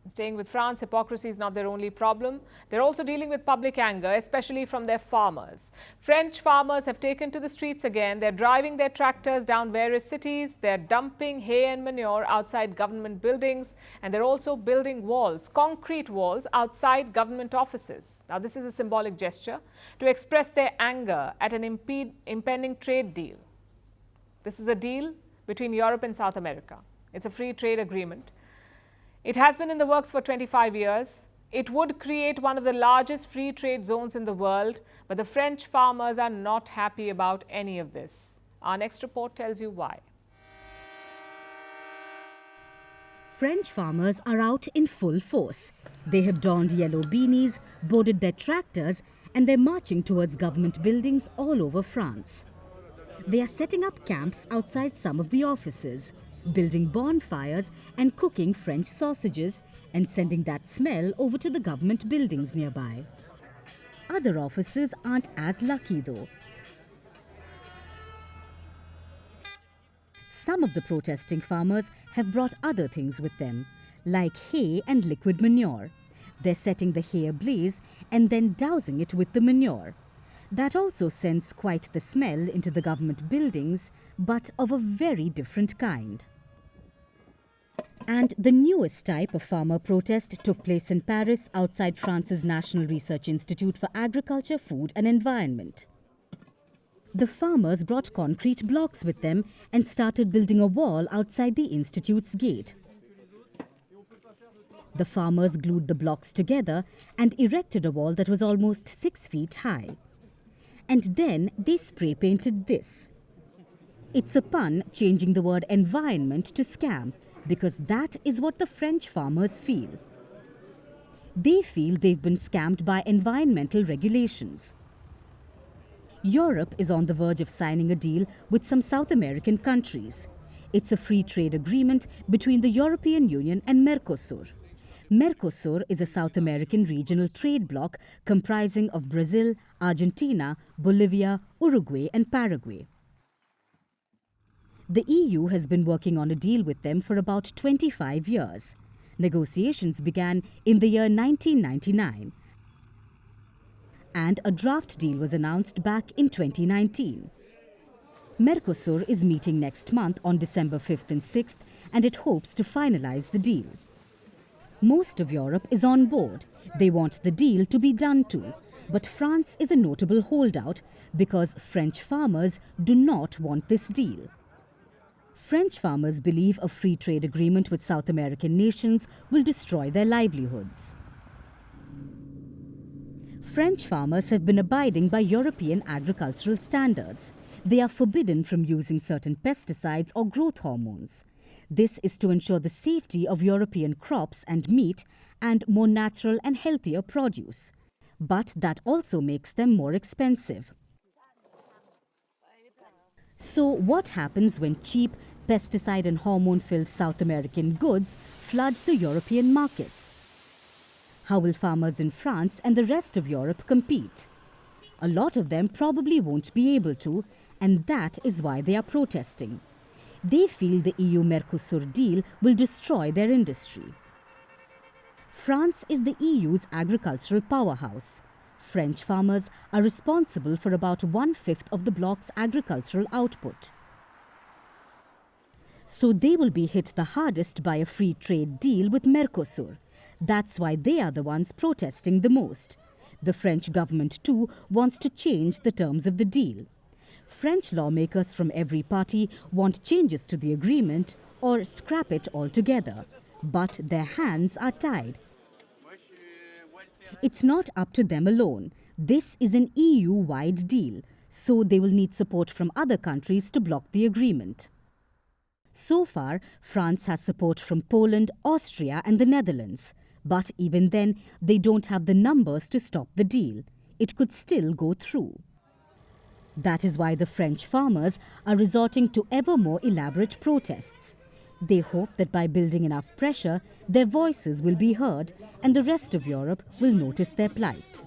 Staying with France, hypocrisy is not their only problem. They're also dealing with public anger, especially from their farmers. French farmers have taken to the streets again. They're driving their tractors down various cities. They're dumping hay and manure outside government buildings. And they're also building walls, concrete walls, outside government offices. Now, this is a symbolic gesture to express their anger at an impending trade deal. This is a deal between Europe and South America. It's a free trade agreement. It has been in the works for 25 years. It would create one of the largest free trade zones in the world, but the French farmers are not happy about any of this. Our next report tells you why. French farmers are out in full force. They have donned yellow beanies, boarded their tractors, and they're marching towards government buildings all over France. They are setting up camps outside some of the offices, building bonfires and cooking French sausages and sending that smell over to the government buildings nearby. Other offices aren't as lucky though. Some of the protesting farmers have brought other things with them, like hay and liquid manure. They're setting the hay ablaze and then dousing it with the manure. That also sends quite the smell into the government buildings, but of a very different kind. And the newest type of farmer protest took place in Paris outside France's National Research Institute for Agriculture, Food and Environment. The farmers brought concrete blocks with them and started building a wall outside the institute's gate. The farmers glued the blocks together and erected a wall that was almost 6 feet high. And then they spray painted this. It's a pun changing the word environment to scam, because that is what the French farmers feel. They feel they've been scammed by environmental regulations. Europe is on the verge of signing a deal with some South American countries. It's a free trade agreement between the European Union and Mercosur. Mercosur is a South American regional trade bloc comprising of Brazil, Argentina, Bolivia, Uruguay and Paraguay. The EU has been working on a deal with them for about 25 years. Negotiations began in the year 1999. And a draft deal was announced back in 2019. Mercosur is meeting next month on December 5th and 6th, and it hopes to finalise the deal. Most of Europe is on board. They want the deal to be done too. But France is a notable holdout because French farmers do not want this deal. French farmers believe a free trade agreement with South American nations will destroy their livelihoods. French farmers have been abiding by European agricultural standards. They are forbidden from using certain pesticides or growth hormones. This is to ensure the safety of European crops and meat and more natural and healthier produce. But that also makes them more expensive. So what happens when cheap, pesticide and hormone-filled South American goods flood the European markets? How will farmers in France and the rest of Europe compete? A lot of them probably won't be able to, and that is why they are protesting. They feel the EU-Mercosur deal will destroy their industry. France is the EU's agricultural powerhouse. French farmers are responsible for about 1/5 of the bloc's agricultural output. So they will be hit the hardest by a free trade deal with Mercosur. That's why they are the ones protesting the most. The French government too wants to change the terms of the deal. French lawmakers from every party want changes to the agreement or scrap it altogether. But their hands are tied. It's not up to them alone. This is an EU-wide deal, so they will need support from other countries to block the agreement. So far, France has support from Poland, Austria and the Netherlands. But even then, they don't have the numbers to stop the deal. It could still go through. That is why the French farmers are resorting to ever more elaborate protests. They hope that by building enough pressure, their voices will be heard and the rest of Europe will notice their plight.